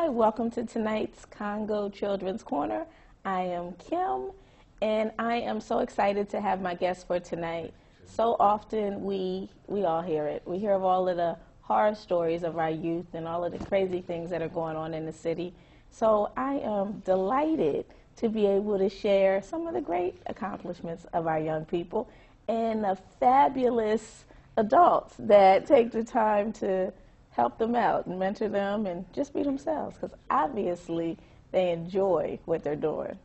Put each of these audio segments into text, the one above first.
Hi, welcome to tonight's Congo Children's Corner. I am Kim, and I am so excited to have my guest for tonight. So often we all hear it. We hear of all of the horror stories of our youth and all of the crazy things that are going on in the city. So I am delighted to be able to share some of the great accomplishments of our young people and the fabulous adults that take the time to help them out and mentor them and just be themselves, because obviously they enjoy what they're doing.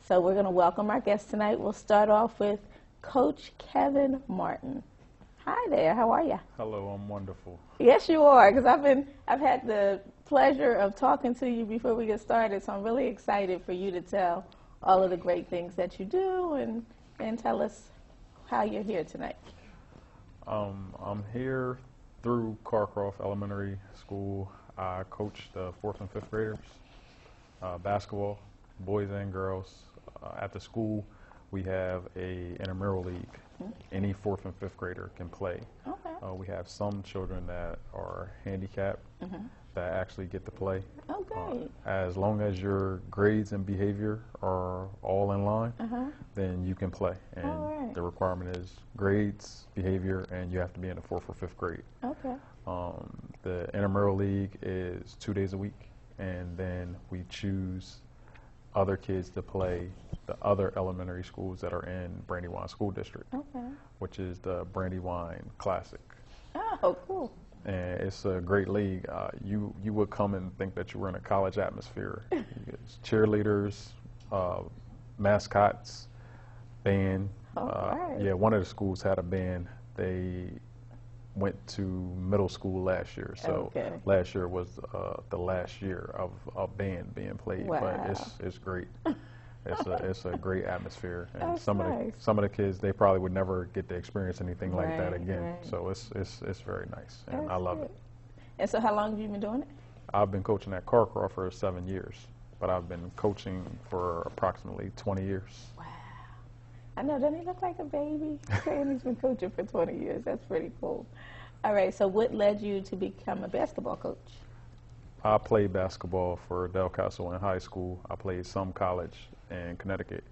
So we're going to welcome our guest tonight. We'll start off with Coach Kevin Martin. Hi there, how are you? Hello, I'm wonderful. Yes, you are, because I've had the pleasure of talking to you before we get started, so I'm really excited for you to tell all of the great things that you do and tell us how you're here tonight. I'm here through Carcroft Elementary School. I coach the 4th and 5th graders, basketball, boys and girls. At the school, we have a intramural league. Any 4th and 5th grader can play. Okay. We have some children that are handicapped that actually get to play. Oh, great. As long as your grades and behavior are all in line, then you can play. And the requirement is grades, behavior, and you have to be in the 4th or 5th grade. Okay. The intramural league is 2 days a week, and then we choose other kids to play the other elementary schools that are in Brandywine School District, which is the Brandywine Classic. Oh, cool. And it's a great league. You would come and think that you were in a college atmosphere. It's cheerleaders, mascots, band. Yeah, one of the schools had a band. They went to middle school last year, so last year was the last year of a band being played. Wow. But it's great. It's a great atmosphere, and That's some nice. of the kids, they probably would never get to experience anything like that again. Right. So it's very nice, and That's I love good. it. And so how long have you been doing it? I've been coaching at Carcroft for 7 years, but I've been coaching for approximately 20 years. Wow. I know, doesn't he look like a baby? And he's been coaching for 20 years. That's pretty cool. All right, so what led you to become a basketball coach? I played basketball for Del Caso in high school. I played some college in Connecticut.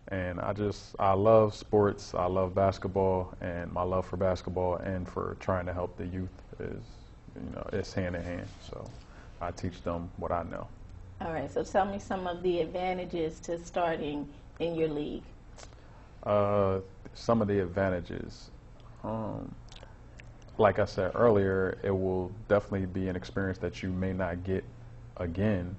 And I love sports. I love basketball, and my love for basketball and for trying to help the youth is, it's hand in hand. So I teach them what I know. All right, so tell me some of the advantages to starting in your league. Some of the advantages, like I said earlier, it will definitely be an experience that you may not get again.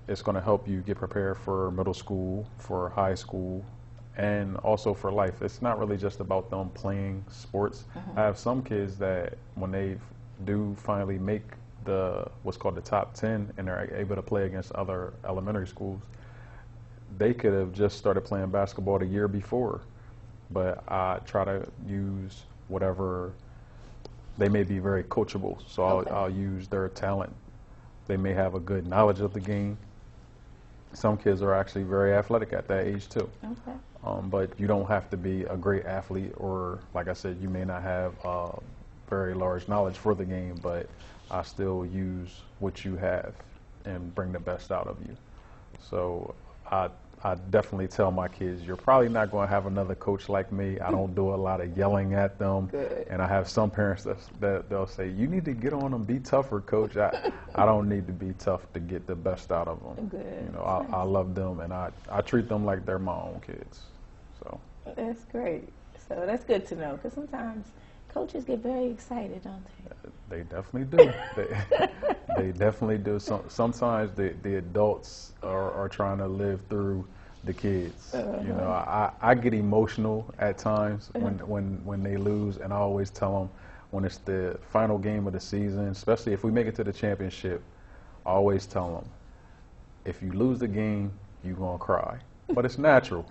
It's going to help you get prepared for middle school, for high school, and also for life. It's not really just about them playing sports. I have some kids that when they do finally make what's called the top 10 and they're able to play against other elementary schools, they could have just started playing basketball the year before. But I try to use whatever, they may be very coachable, so I'll use their talent. They may have a good knowledge of the game. Some kids are actually very athletic at that age too. But you don't have to be a great athlete, or like I said, you may not have very large knowledge for the game, but I still use what you have and bring the best out of you. So I definitely tell my kids, you're probably not going to have another coach like me. I don't do a lot of yelling at them. Good. And I have some parents that they'll say, you need to get on them, be tougher, coach. I don't need to be tough to get the best out of them. Good. I love them, and I treat them like they're my own kids. So that's great. So that's good to know, because sometimes coaches get very excited, don't they? They definitely do. They definitely do. Sometimes the adults are trying to live through the kids. I get emotional at times when they lose, and I always tell them when it's the final game of the season, especially if we make it to the championship, I always tell them, if you lose the game, you're going to cry. But it's natural.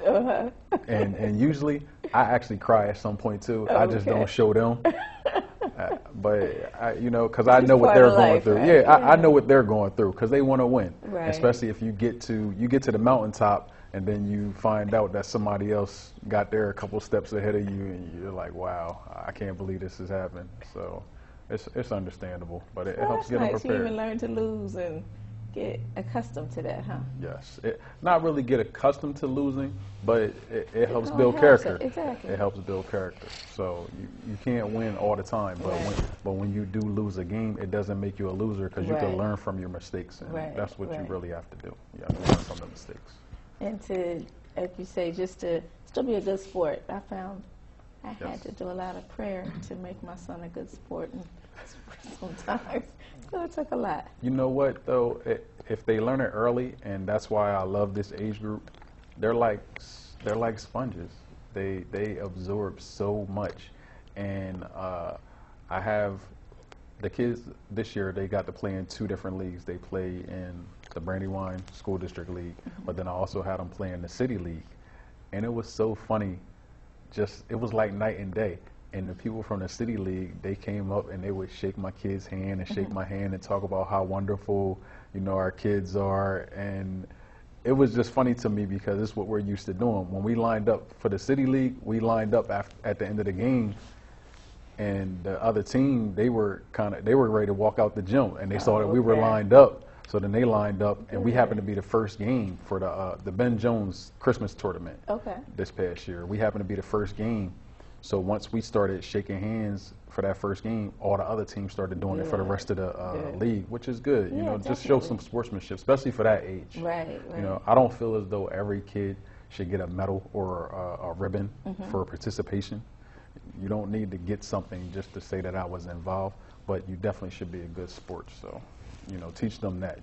And usually I actually cry at some point too. I just don't show them. But because I know what they're going through. Right? Yeah, I know what they're going through, because they want to win. Right. Especially if you get to the mountaintop and then you find out that somebody else got there a couple steps ahead of you, and you're like, wow, I can't believe this has happened. So It's understandable, but it Well, helps that's get them nice. You prepared. even learn to lose and get accustomed to that, huh? Yes, not really get accustomed to losing, but it helps build helps character. exactly. It helps build character. So you can't win all the time, but Right. when you do lose a game, it doesn't make you a loser because you Right. can learn from your mistakes, and Right, that's what you right. really have to do. You have to learn from the mistakes. And to, like you say, just to still be a good sport. I found I had Yes. to do a lot of prayer to make my son a good sport, and sometimes so it took a lot. You know what though? If they learn it early, and that's why I love this age group, they're like sponges. They absorb so much, and I have the kids this year. They got to play in 2 different leagues. They play in the Brandywine School District League, but then I also had them play in the City League, and it was so funny. It was like night and day. And the people from the City League, they came up and they would shake my kid's hand and shake my hand and talk about how wonderful, our kids are. And it was just funny to me because it's what we're used to doing. When we lined up for the City League, we lined up at the end of the game, and the other team, they were ready to walk out the gym, and they saw that we were Okay. lined up. So then they lined up, and we happened to be the first game for the Ben Jones Christmas tournament Okay. this past year. We happened to be the first game. So once we started shaking hands for that first game, all the other teams started doing it for the rest of the league, which is good. Yeah, Just show definitely. some sportsmanship, especially for that age. Right. I don't feel as though every kid should get a medal or a ribbon for participation. You don't need to get something just to say that I was involved, but you definitely should be a good sport. So, teach them that.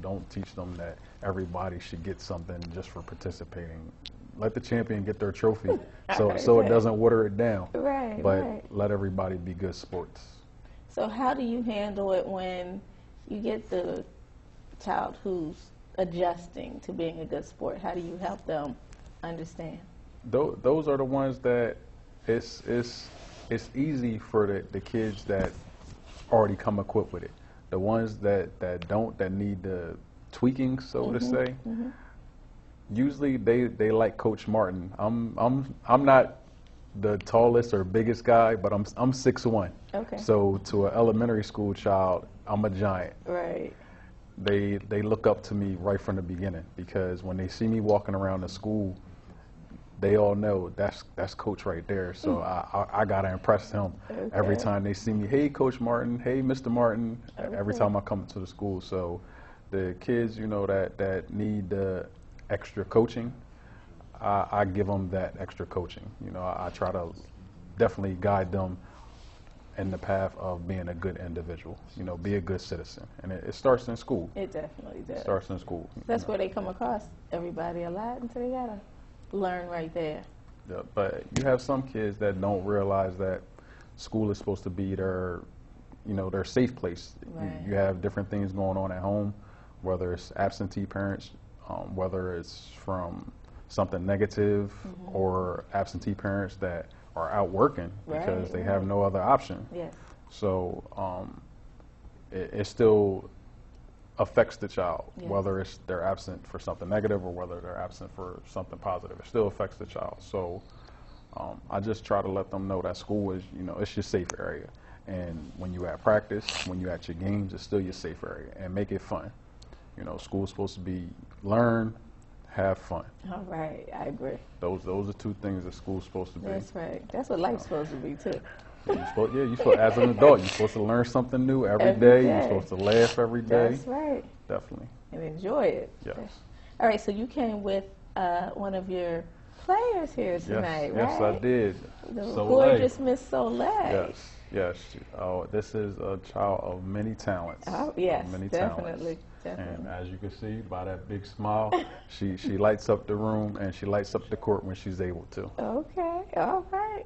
Don't teach them that everybody should get something just for participating. Let the champion get their trophy, so it doesn't water it down. Right. But Right. let everybody be good sports. So how do you handle it when you get the child who's adjusting to being a good sport? How do you help them understand? Those are the ones that it's easy for the kids that already come equipped with it. The ones that don't, that need the tweaking, so to say. Usually they like Coach Martin. I'm not the tallest or biggest guy, but I'm 6'1". Okay. So to an elementary school child, I'm a giant. Right. They look up to me right from the beginning, because when they see me walking around the school, they all know that's Coach right there. So I gotta impress him every time they see me. Hey, Coach Martin. Hey, Mr. Martin. Every time I come to the school. So the kids, that need the extra coaching, I give them that extra coaching. I try to definitely guide them in the path of being a good individual. Be a good citizen, and it starts in school. It definitely does. It starts in school. That's where they come across everybody a lot, and so they gotta learn right there. Yeah, but you have some kids that don't realize that school is supposed to be their safe place. Right. You have different things going on at home, whether it's absentee parents, whether it's from something negative, or absentee parents that are out working because they have no other option. Yes. So it still affects the child, Yes. whether it's they're absent for something negative or whether they're absent for something positive. It still affects the child. So I just try to let them know that school is, it's your safe area. And when you at practice, when you at your games, it's still your safe area, and make it fun. School's supposed to be learn, have fun. All right, I agree. Those are 2 things that school's supposed to be. That's right. That's what life's supposed to be too. You're supposed, as an adult, you're supposed to learn something new every Every day. day. You're supposed to laugh every day. That's right. Definitely. And enjoy it. Yes. All right, so you came with one of your players here tonight, Yes, right? I did. The Soleil. gorgeous Miss Soleil. Yes. Oh, this is a child of many talents. Oh, yes, Many definitely. talents. And as you can see by that big smile, she lights up the room and she lights up the court when she's able to. Okay, all right.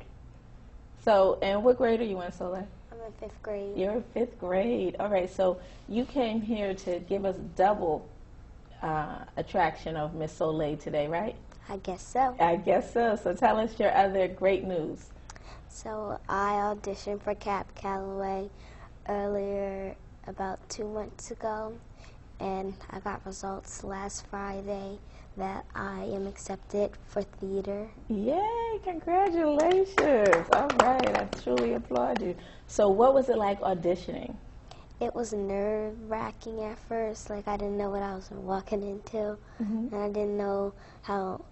So, and what grade are you in, Soleil? I'm in 5th grade. You're in 5th grade. All right, so you came here to give us double attraction of Miss Soleil today, right? I guess so. I guess so. So tell us your other great news. So I auditioned for Cap Calloway earlier, about 2 months ago, and I got results last Friday that I am accepted for theater. Yay, congratulations. All right, I truly applaud you. So what was it like auditioning? It was nerve-wracking at first, like I didn't know what I was walking into, and I didn't know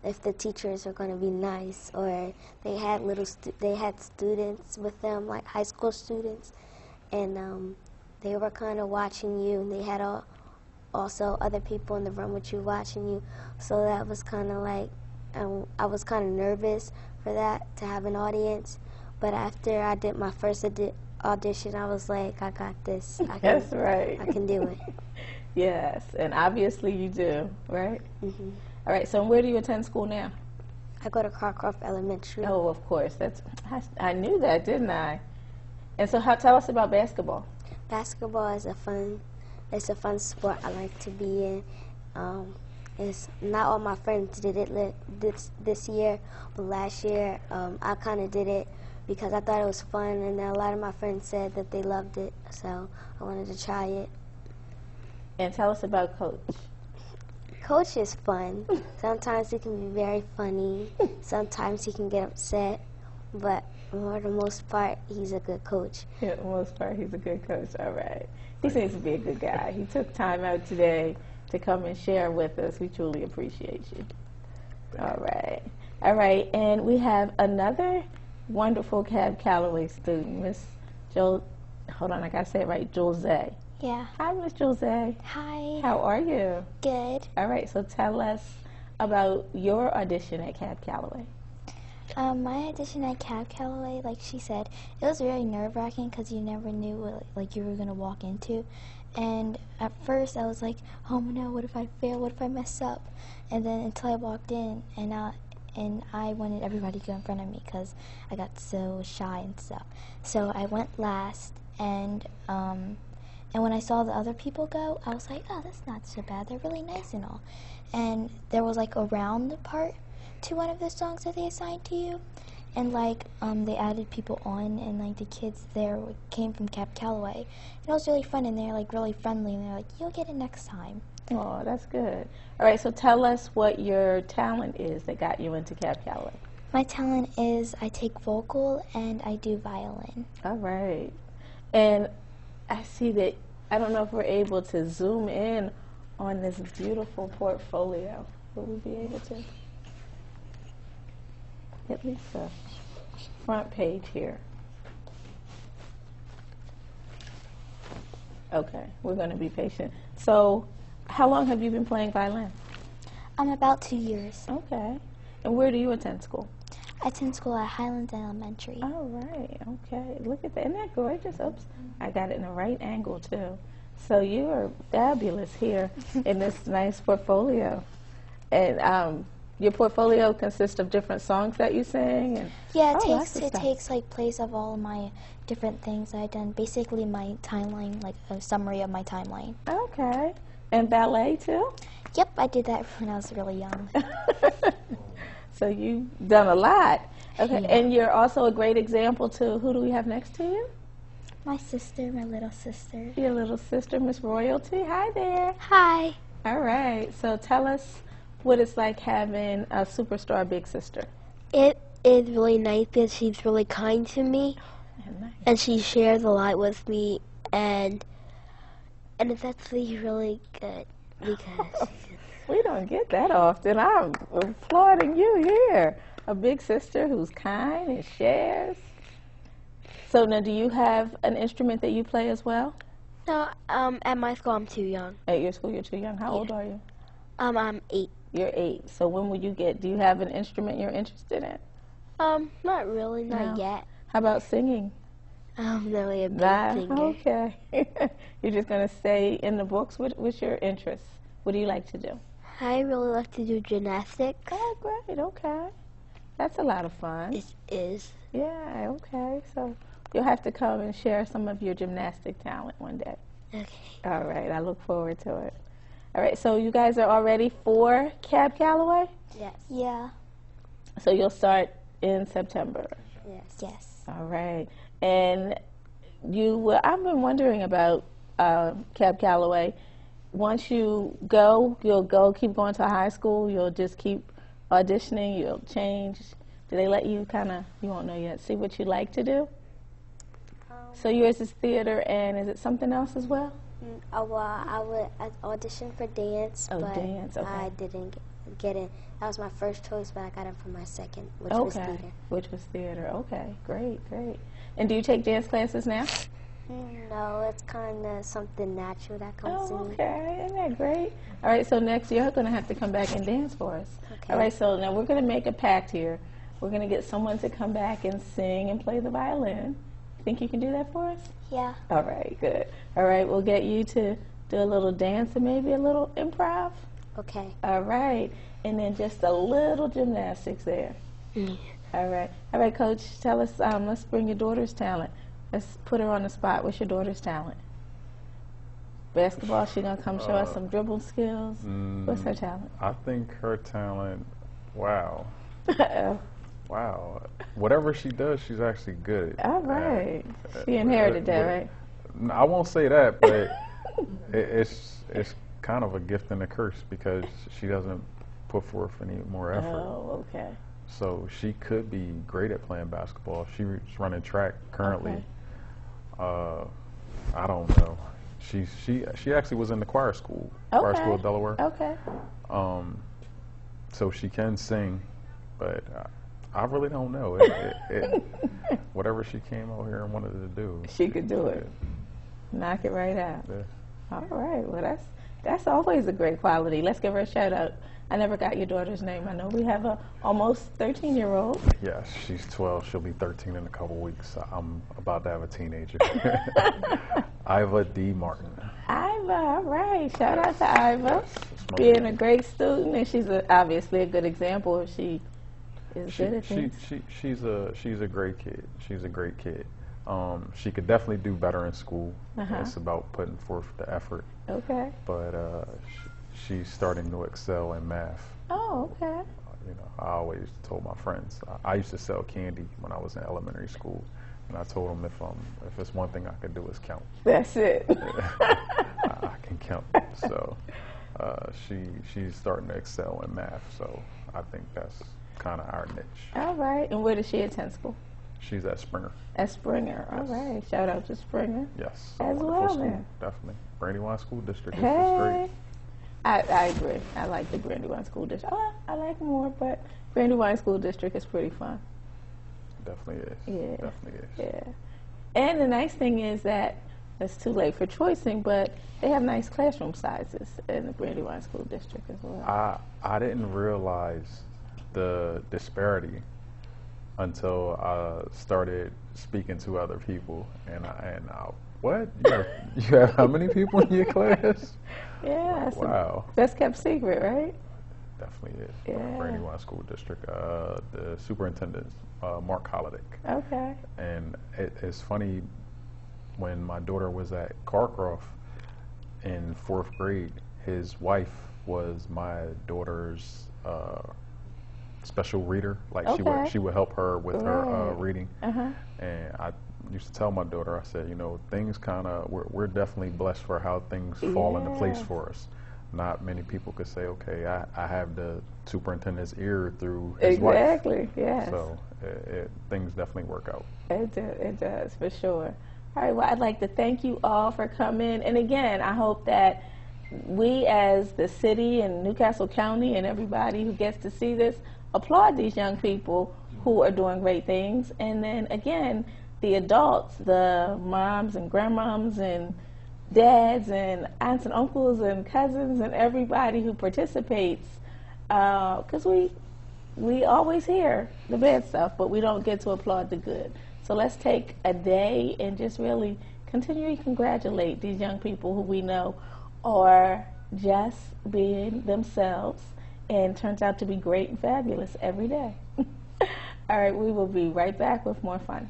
if the teachers were going to be nice, or they had students with them, like high school students, and they were kind of watching you, and they had also other people in the room with you watching you, so that was kind of like, I was kind of nervous for that, to have an audience, but after I did my first audition, I was like, I got this. That's right. I can do it. Yes, and obviously you do, right? Mm-hmm. All right, so where do you attend school now? I go to Crocroft Elementary. Oh, of course. I knew that, didn't I? And so tell us about basketball. Basketball is a fun sport I like to be in. It's not all my friends did it this year, but last year I kind of did it because I thought it was fun, and then a lot of my friends said that they loved it, so I wanted to try it. And tell us about Coach. Coach is fun. Sometimes he can be very funny. Sometimes he can get upset, but for the most part, he's a good coach. Yeah, for the most part, he's a good coach. All right. He seems to be a good guy. He took time out today to come and share with us. We truly appreciate you. All right. All right, and we have another wonderful Cab Calloway student, Miss hold on, I got to say it right, Jose. Yeah. Hi, Miss Jose. Hi. How are you? Good. All right, so tell us about your audition at Cab Calloway. My audition at Cab Calloway, like she said, it was very nerve-wracking because you never knew what like you were going to walk into. And at first I was like, oh no, what if I fail? What if I mess up? And then until I walked in, and I wanted everybody to go in front of me because I got so shy and stuff. So I went last, and when I saw the other people go, I was like, oh, that's not so bad. They're really nice and all. And there was like a round part to one of the songs that they assigned to you, and like they added people on, and like the kids there came from Cab Calloway, and it was really fun, and they're like really friendly, and they're like, you'll get it next time. Oh, that's good. All right, so tell us what your talent is that got you into Cab Calloway. My talent is I take vocal and I do violin. All right. And I see that, I don't know if we're able to zoom in on this beautiful portfolio. Will we be able to? At least the front page here. Okay, we're going to be patient. So, how long have you been playing violin? About 2 years. Okay. And where do you attend school? I attend school at Highlands Elementary. All right. Okay. Look at that. Isn't that gorgeous? Oops. I got it in the right angle, too. So you are fabulous here in this nice portfolio. And your portfolio consists of different songs that you sing? And yeah, lots of it stuff. takes like place of all of my different things that I've done. Basically my timeline, like a summary of my timeline. Okay. And ballet, too? Yep, I did that when I was really young. So you've done a lot. Okay. Yeah. And you're also a great example to, who do we have next to you? My sister, my little sister. Your little sister, Miss Royalty. Hi there. Hi. All right. So tell us what it's like having a superstar big sister. It is really nice because she's really kind to me, Nice. and she shares a lot with me, and it's actually really good because We don't get that often. I'm applauding you here. A big sister who's kind and shares. So now, do you have an instrument that you play as well? no, at my school I'm too young. At your school, you're too young. How old are you? I'm 8. You're 8. So when will you get? Do you have an instrument you're interested in? Not really, not No. yet. How about singing? I'm really a big Nah, singer. okay. You're just gonna stay in the books. What's your interest? What do you like to do? I really like to do gymnastics. Oh, great. Okay. That's a lot of fun. It is. Yeah, okay. So you'll have to come and share some of your gymnastic talent one day. Okay. All right. I look forward to it. All right. So you guys are all ready for Cab Calloway? Yes. Yeah. So you'll start in September. Yes. Yes. All right. And I've been wondering about Cab Calloway. once you go, you'll go keep going to high school. You'll just keep auditioning. You'll change. Do they let you kind of? You won't know yet. See what you like to do. So yours is theater, and is it something else as well? Well, I would audition for dance, but dance, okay. I didn't get it. That was my first choice, but I got it for my second, which was theater. Which was theater. Okay, great. And do you take dance classes now? No, it's kind of something natural that comes to me. Okay, isn't that great? All right, so next year you're going to have to come back and dance for us. Okay. All right, so now we're going to make a pact here. We're going to get someone to come back and sing and play the violin. Think you can do that for us? Yeah. All right, good. All right, we'll get you to do a little dance and maybe a little improv. Okay. All right, and then just a little gymnastics there. Yeah. All right, Coach, tell us, let's bring your daughter's talent. Let's put her on the spot. What's your daughter's talent? Basketball, she going to come show us some dribble skills? What's her talent? I think her talent, wow. Uh-oh. Wow. Whatever she does, she's actually good. All right. She inherited that, right? I won't say that, but it's kind of a gift and a curse because she doesn't put forth any more effort. Oh, okay. So she could be great at playing basketball. She's running track currently. Okay. I don't know. She actually was in the choir school of Delaware. Okay. So she can sing, but I really don't know. Whatever she came out here and wanted to do, She could do it. Knock it right out. Yeah. All right. Well, that's always a great quality. Let's give her a shout out. I never got your daughter's name. I know we have a almost 13-year-old. Yes, she's 12. She'll be 13 in a couple weeks. I'm about to have a teenager. Iva D. Martin. Iva, all right. Shout out to Iva. Yes, Being a great student, and she's obviously a good example if she is good at things. She's a great kid. She's a great kid. She could definitely do better in school. It's about putting forth the effort. Okay. But she's starting to excel in math. Oh, okay. You know, I always told my friends. I used to sell candy when I was in elementary school, and I told them if it's one thing I could do is count. That's it. I can count. So she's starting to excel in math. So I think that's kind of our niche. All right. And where does she attend school? She's at Springer. At Springer. All right. Shout out to Springer. Yes. As wonderful well, school, then. definitely. Brandywine School District is Hey. great. I agree. I like the Brandywine School District. I like more, but Brandywine School District is pretty fun. Definitely is. Yeah. Definitely is. Yeah. And the nice thing is that it's too late for choicing, but they have nice classroom sizes in the Brandywine School District as well. I didn't realize the disparity until I started speaking to other people, and what? You have how many people in your class? Yeah. Wow. That's kept secret, right? Definitely is. Yeah. Brandywine School District. The superintendent, Mark Holiday. Okay. And it's funny, when my daughter was at Carcroft in 4th grade, his wife was my daughter's special reader. Like she would help her with her reading. And I used to tell my daughter, I said, things kind of, we're definitely blessed for how things fall into place for us. Not many people could say, okay, I have the superintendent's ear through his wife. Exactly, yes. So things definitely work out. It does, for sure. All right, well, I'd like to thank you all for coming. And again, I hope that we as the city and Newcastle County and everybody who gets to see this applaud these young people who are doing great things. And then again, the adults, the moms and grandmoms and dads and aunts and uncles and cousins and everybody who participates, because we always hear the bad stuff, but we don't get to applaud the good. So let's take a day and just really continually congratulate these young people who we know are just being themselves and turns out to be great and fabulous every day. All right, we will be right back with more fun.